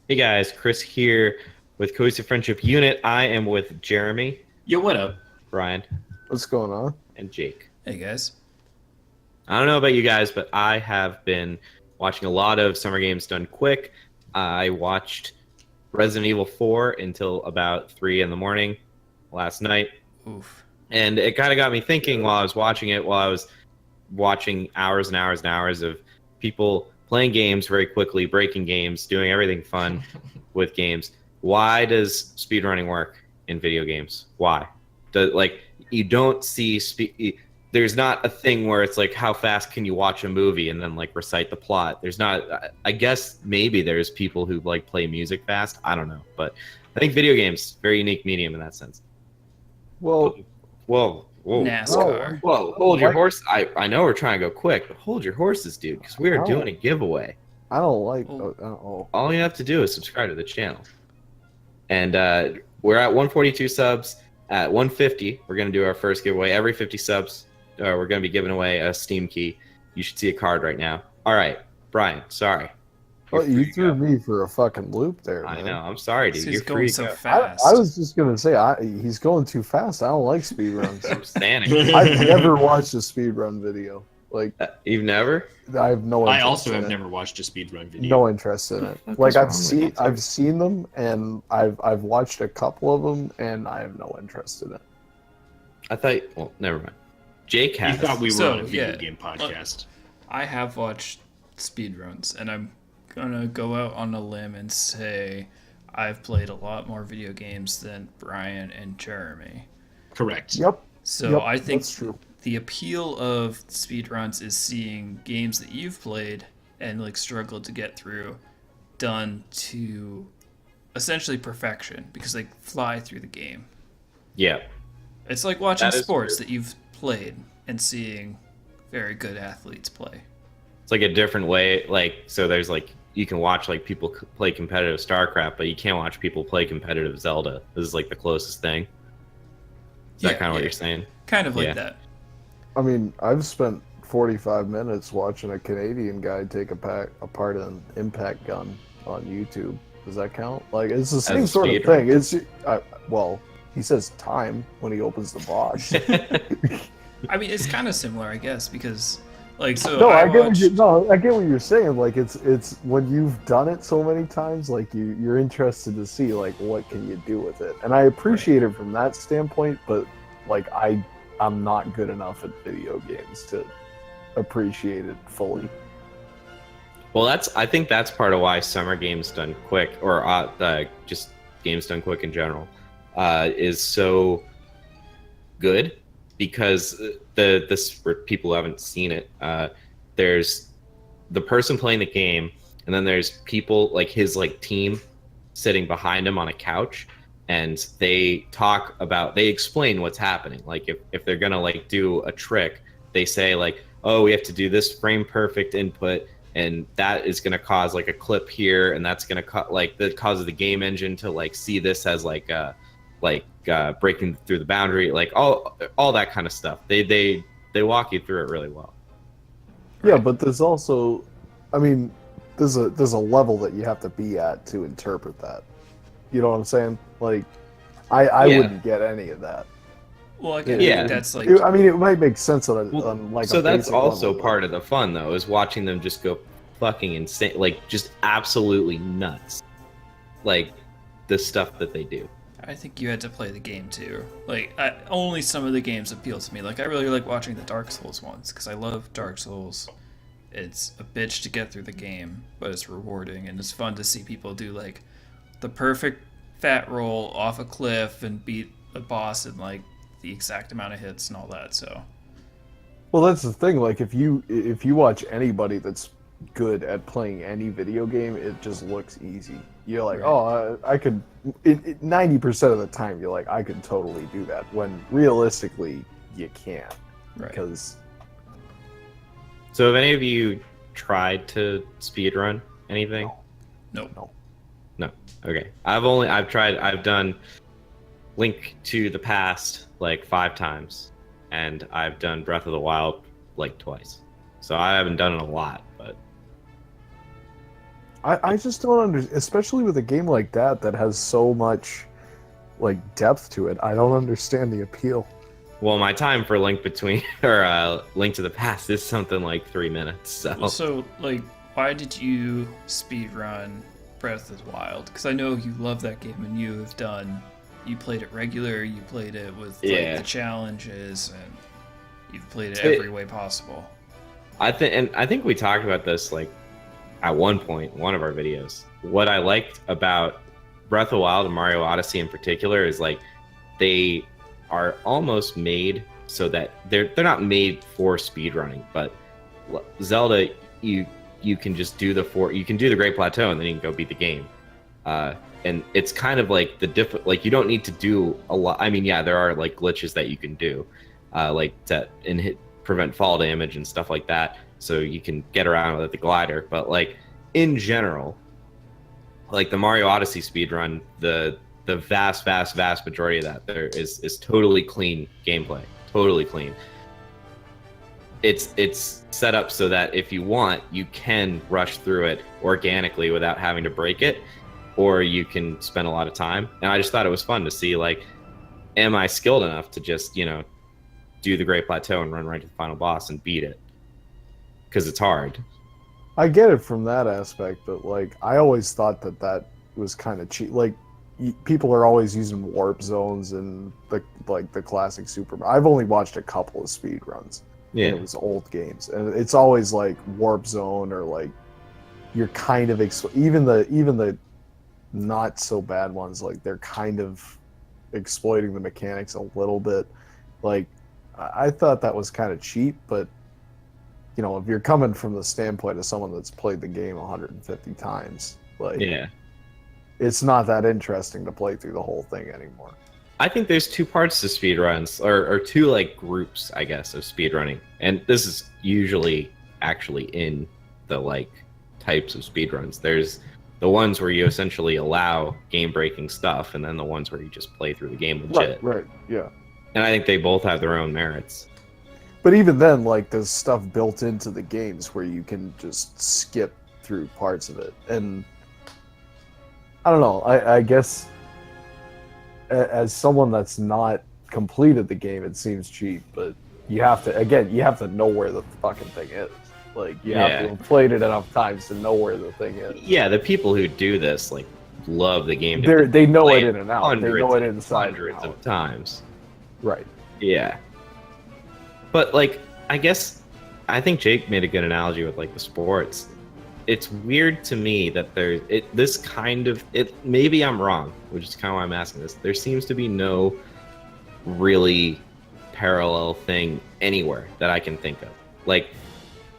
Hey guys, Chris here with Cohesive Friendship Unit. I am with Jeremy, Yo, what up? Brian, What's going on? and Jake. Hey guys. I don't know about you guys, but I have been watching a lot of Summer Games Done Quick. I watched Resident Evil 4 until about 3 in the morning last night. Oof. And it kind of got me thinking while I was watching it, while I was watching hours and hours and hours of people playing games very quickly, breaking games, doing everything fun with games. Why does speedrunning work in video games? Why? You don't see there's not a thing where it's like, how fast can you watch a movie and then like recite the plot? There's not. I guess maybe there's people who like play music fast. I don't know, but I think video games very unique medium in that sense. Well, Whoa. NASCAR. Whoa, hold your horse. I know we're trying to go quick, but hold your horses, dude, because we are doing a giveaway. I don't like. Oh. All you have to do is subscribe to the channel. And we're at 142 subs. At 150, we're going to do our first giveaway. Every 50 subs, we're going to be giving away a Steam key. You should see a card right now. All right, Brian, sorry. Well, you threw me for a fucking loop there, man. I know. I'm sorry, dude. He's You're going free so to go. fast. I was just gonna say he's going too fast. I don't like speedruns. I'm standing. I've never watched a speedrun video. Like You've never? I have no. I interest also in have it. never watched a speedrun video. No interest in it. fuck Like is wrong with you? I've seen them and I've watched a couple of them and I have no interest in it. I thought. Well, never mind. Jake You has. thought we were So, on a video yeah. game podcast. I have watched speedruns, and I'm gonna go out on a limb and say I've played a lot more video games than Brian and Jeremy. Correct. Yep. So Yep, I think that's true. the appeal of speedruns is seeing games that you've played and like struggled to get through done to essentially perfection because they fly through the game. Yeah. It's like watching That is sports true. that you've played and seeing very good athletes play. It's like a different way. Like, so there's like, you can watch like people play competitive StarCraft, but you can't watch people play competitive Zelda. This is like the closest thing. Is that kind of what you're saying? Kind of like Yeah. that. I mean, I've spent 45 minutes watching a Canadian guy take apart an impact gun on YouTube. Does that count? Like, it's the same a sort of speedrun. thing. It's well, he says time when he opens the box. I mean, it's kind of similar, I guess, because like so. No, I I get watched, I get what you're saying. Like, it's when you've done it so many times, like you're interested to see like what can you do with it, and I appreciate it from that standpoint. But like, I'm not good enough at video games to appreciate it fully. Well, I think that's part of why Summer Games Done Quick, or just Games Done Quick in general, is so good, because this for people who haven't seen it, there's the person playing the game, and then there's people like his like team sitting behind him on a couch, and they explain what's happening. Like if they're gonna like do a trick, they say like, oh, we have to do this frame perfect input, and that is going to cause like a clip here, and that's going to that causes the game engine to like see this as breaking through the boundary, like all that kind of stuff. They walk you through it really well. Yeah, but there's also, I mean, there's a level that you have to be at to interpret that. You know what I'm saying? Like, I Yeah. wouldn't get any of that. well, again, Yeah. I think that's like I mean, it might make sense on like. So a that's basic also level, part of the fun, though, is watching them just go fucking insane, like just absolutely nuts, like the stuff that they do. I think you had to play the game too. Like only some of the games appeal to me. Like I really like watching the Dark Souls ones because I love Dark Souls. It's a bitch to get through the game, but it's rewarding and it's fun to see people do like the perfect fat roll off a cliff and beat a boss in like the exact amount of hits and all that. So Well, that's the thing. Like, if you watch anybody that's good at playing any video game, it just looks easy. You're like, Right. oh, I could. 90% of the time, you're like, I could totally do that. When realistically, you can't, right. because So have any of you tried to speedrun anything? No. No. Okay. I've done Link to the Past like 5 times, and I've done Breath of the Wild like twice. So I haven't done it a lot, but I just don't understand, especially with a game like that that has so much like depth to it. I don't understand the appeal. Well, my time for Link Between or Link to the Past is something like 3 minutes. So So, like, why did you speedrun Breath of the Wild? Because I know you love that game and you played it regular, you played it with like, the challenges, and you've played it every way possible. I think we talked about this like at one point, one of our videos. What I liked about Breath of the Wild and Mario Odyssey in particular is like they are almost made so that they're not made for speedrunning, but Zelda, you can just do you can do the Great Plateau and then you can go beat the game. And it's kind of like like you don't need to do a lot. I mean, yeah, there are like glitches that you can do, like to prevent fall damage and stuff like that, so you can get around with the glider. But like in general, like the Mario Odyssey speedrun, the vast majority of that there is totally clean gameplay, totally clean. It's set up so that if you want, you can rush through it organically without having to break it, or you can spend a lot of time. And I just thought it was fun to see, like, am I skilled enough to just, do the Great Plateau and run right to the final boss and beat it? Because it's hard. I get it from that aspect, but like I always thought that was kind of cheap. Like people are always using warp zones and the classic Super. I've only watched a couple of speed runs. Yeah, and it was old games, and it's always like warp zone or like you're kind of even the not so bad ones, like they're kind of exploiting the mechanics a little bit. Like I thought that was kind of cheap, but if you're coming from the standpoint of someone that's played the game 150 times, like it's not that interesting to play through the whole thing anymore. I think there's two parts to speedruns, or two like groups, I guess, of speedrunning. And this is usually actually in the like types of speedruns. There's the ones where you essentially allow game-breaking stuff, and then the ones where you just play through the game legit. Right, yeah. And I think they both have their own merits. But even then, like, there's stuff built into the games where you can just skip through parts of it. And I don't know, I guess as someone that's not completed the game, it seems cheap, but you have to know where the fucking thing is. Like, you have to have played it enough times to know where the thing is. Yeah, the people who do this, like, love the game. They know it in and out. They know it inside hundreds of times. Right. Yeah. But, like, I think Jake made a good analogy with, like, the sports. It's weird to me that maybe I'm wrong, which is kind of why I'm asking this. There seems to be no really parallel thing anywhere that I can think of. Like,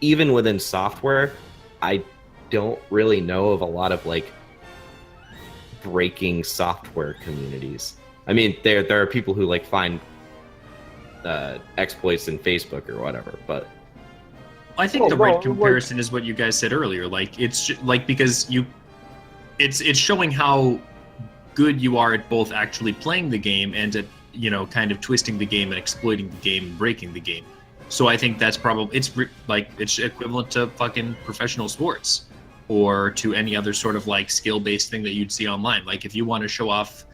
even within software, I don't really know of a lot of, like, breaking software communities. I mean, there are people who, like, find exploits in Facebook or whatever, but I think the right comparison is what you guys said earlier. Like, it's like, because it's showing how good you are at both actually playing the game and at kind of twisting the game and exploiting the game and breaking the game. So I think that's probably it's equivalent to fucking professional sports or to any other sort of like skill-based thing that you'd see online. Like, if you want to show off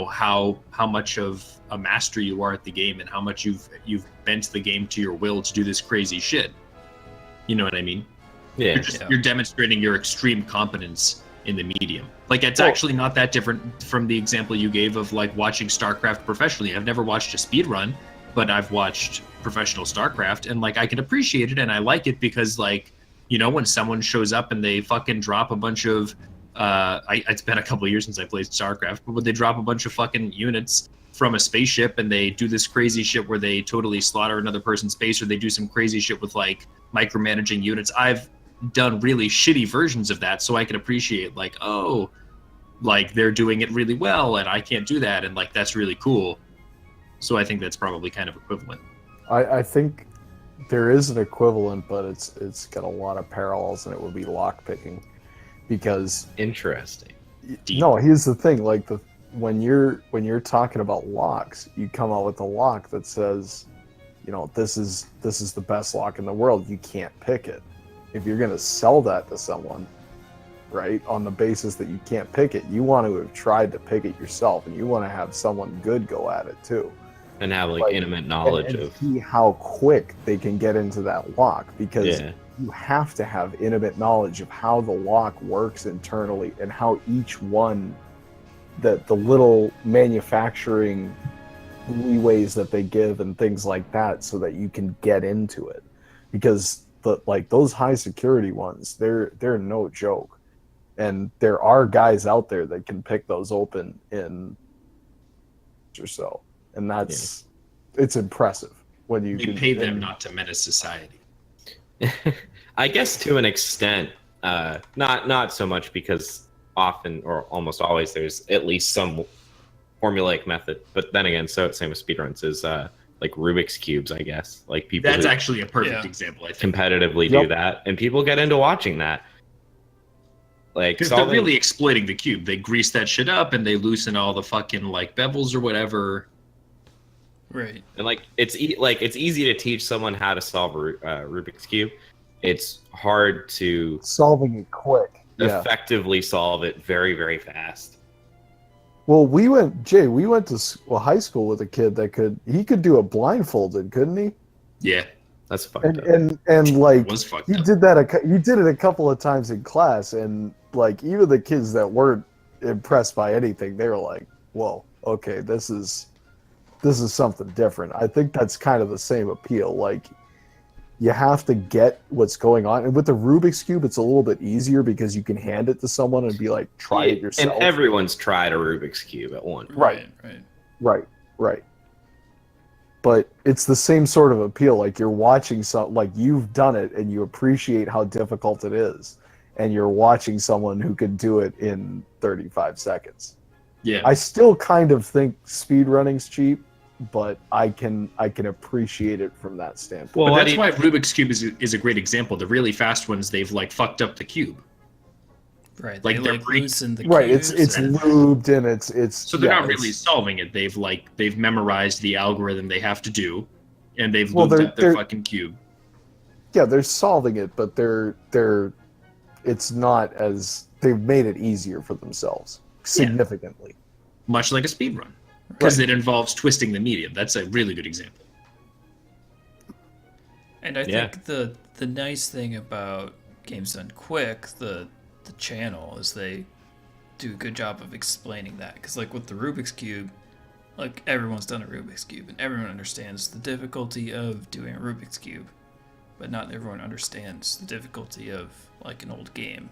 how much of a master you are at the game and how much you've bent the game to your will to do this crazy shit. You know what I mean? Yeah. You're demonstrating your extreme competence in the medium. Like, it's actually not that different from the example you gave of like watching StarCraft professionally. I've never watched a speed run, but I've watched professional StarCraft, and like I can appreciate it and I like it because, like, when someone shows up and they fucking drop a bunch of it's been a couple of years since I played StarCraft, but when they drop a bunch of fucking units from a spaceship and they do this crazy shit where they totally slaughter another person's base, or they do some crazy shit with like micromanaging units. I've done really shitty versions of that, so I can appreciate like, oh, like they're doing it really well and I can't do that, and like that's really cool. So I think that's probably kind of equivalent. I think there is an equivalent, but it's got a lot of parallels, and it would be lockpicking. Because interesting. No, here's the thing, like when you're talking about locks, you come out with a lock that says, this is the best lock in the world. You can't pick it. If you're gonna sell that to someone, right? On the basis that you can't pick it. You want to have tried to pick it yourself, and you want to have someone good go at it too. And have like intimate knowledge and of see how quick they can get into that lock, because yeah. you have to have intimate knowledge of how the lock works internally and how each one, the little manufacturing leeways that they give and things like that, so that you can get into it. Because those high security ones, they're no joke, and there are guys out there that can pick those open in or so, and it's impressive when you pay them not to menace society. I guess to an extent, not so much, because often or almost always there's at least some formulaic method. But then again, same with speedruns is like Rubik's cubes, I guess. Like people That's actually a perfect example. I think competitively do that, and people get into watching that. Like, because they're really exploiting the cube. They grease that shit up and they loosen all the fucking like bevels or whatever. Right. And like it's easy to teach someone how to solve Rubik's cube. It's hard to solving it quick, effectively solve it very, very fast. Well, we went to high school with a kid that could do it blindfolded, couldn't he? Yeah, that's fucked up. And like it was fucked you up. did it a couple of times in class, and like even the kids that weren't impressed by anything, they were like, "Whoa, okay, this is something different." I think that's kind of the same appeal. Like, you have to get what's going on. And with the Rubik's Cube, it's a little bit easier because you can hand it to someone and be like, try it yourself. And everyone's tried a Rubik's Cube at one point. Right. But it's the same sort of appeal. Like, you're watching like you've done it and you appreciate how difficult it is. And you're watching someone who could do it in 35 seconds. Yeah. I still kind of think speedrunning's cheap, but I can appreciate it from that standpoint. Well, that's why Rubik's Cube is a great example. The really fast ones, they've like fucked up the cube. Right. Like they they're loosen the right. cubes It's lubed and it's so they're not really solving it. They've memorized the algorithm they have to do, and they've lubed up their fucking cube. Yeah, they're solving it, but it's not as they've made it easier for themselves significantly. Much like a speedrun. Because it involves twisting the medium. That's a really good example. And I think the nice thing about Games Done Quick, the channel, is they do a good job of explaining that. Because like with the Rubik's Cube, like everyone's done a Rubik's Cube, and everyone understands the difficulty of doing a Rubik's Cube. But not everyone understands the difficulty of like an old game.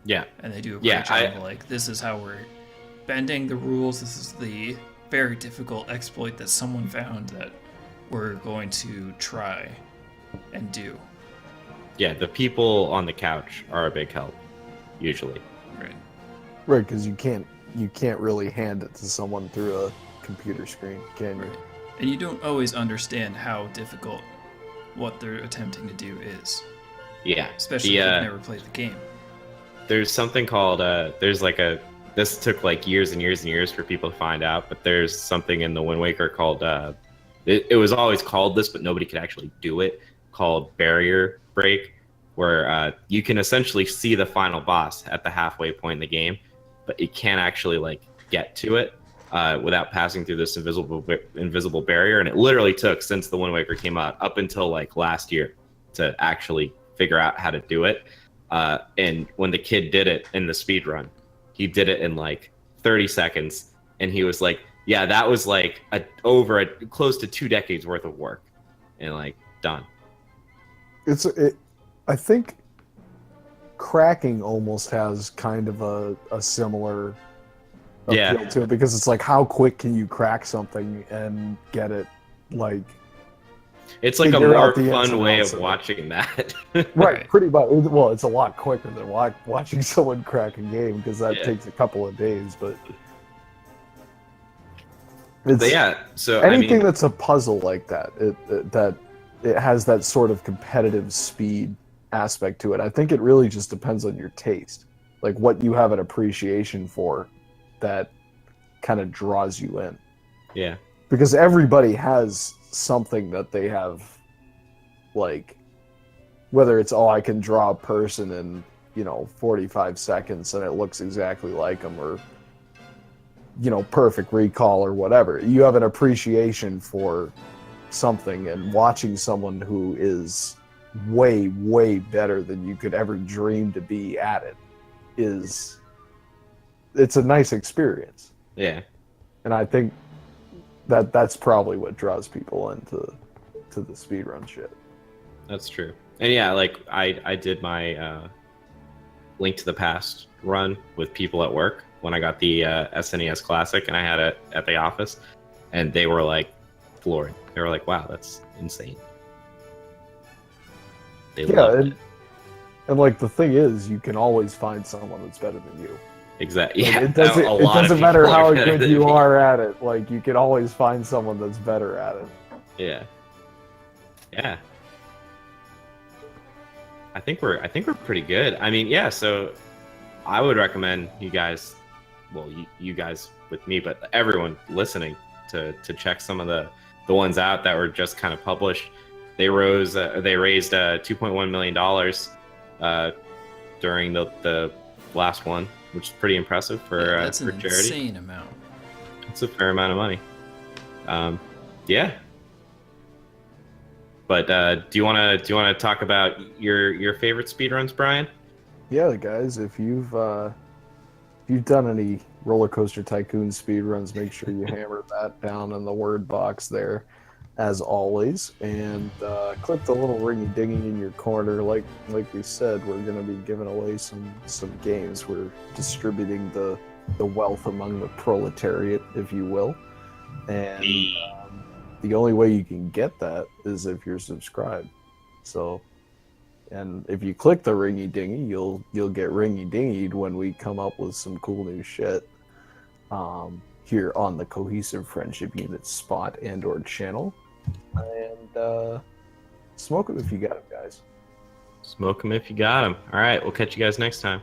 Yeah. And they do a great job of like, this is how we're bending the rules. This is the very difficult exploit that someone found that we're going to try and do. Yeah, the people on the couch are a big help, usually. Right, because you can't really hand it to someone through a computer screen, can you? And you don't always understand how difficult what they're attempting to do is. Yeah. Especially if you've never played the game. There's something called this took like years and years and years for people to find out, but there's something in the Wind Waker called it was always called this, but nobody could actually do it, called barrier break, where you can essentially see the final boss at the halfway point in the game, but you can't actually like get to it without passing through this invisible barrier. And it literally took, since the Wind Waker came out, up until like last year to actually figure out how to do it. And when the kid did it in the speed run, he did it in like 30 seconds, and he was like, "Yeah, that was like close to 2 decades worth of work," and like done. I think cracking almost has kind of a similar appeal to it, because it's like, how quick can you crack something and get it like? It's like a more fun way of watching that. Right, pretty much. Well, it's a lot quicker than watching someone crack a game, because that takes a couple of days. But so anything that's a puzzle like that, it has that sort of competitive speed aspect to it. I think it really just depends on your taste, like what you have an appreciation for, that kind of draws you in. Yeah, because everybody has something that they have, like, whether it's I can draw a person and 45 seconds and it looks exactly like them, or perfect recall or whatever. You have an appreciation for something, and watching someone who is way, way better than you could ever dream to be at it it's a nice experience. Yeah. And I think that's probably what draws people into the speedrun shit. That's true. And yeah, like I did my Link to the Past run with people at work when I got the SNES Classic, and I had it at the office, and they were like floored. They were like, "Wow, that's insane." They loved it. And like the thing is, you can always find someone that's better than you. Exactly. Like, Yeah, it doesn't. a It lot of doesn't matter people how are better good than you me. are at it. Like you can always find someone that's better at it. Yeah. Yeah. I think we're pretty good. I mean, yeah, so I would recommend you guys, well, you guys with me, but everyone listening to check some of the ones out that were just kind of published. They raised $2.1 million during the last one, which is pretty impressive for That's for an charity. insane amount. It's a fair amount of money. Yeah. But do you want to talk about your favorite speedruns, Brian? Yeah, guys, if you've done any Roller Coaster Tycoon speedruns, make sure you hammer that down in the word box there, as always, and click the little ringy dingy in your corner. Like we said, we're gonna be giving away some games. We're distributing the wealth among the proletariat, if you will, and the only way you can get that is if you're subscribed. So, and if you click the ringy dingy, you'll get ringy dingied when we come up with some cool new shit here on the Cohesive Friendship Unit spot and/or channel. And smoke them if you got them, guys. Smoke them if you got them. All right, we'll catch you guys next time.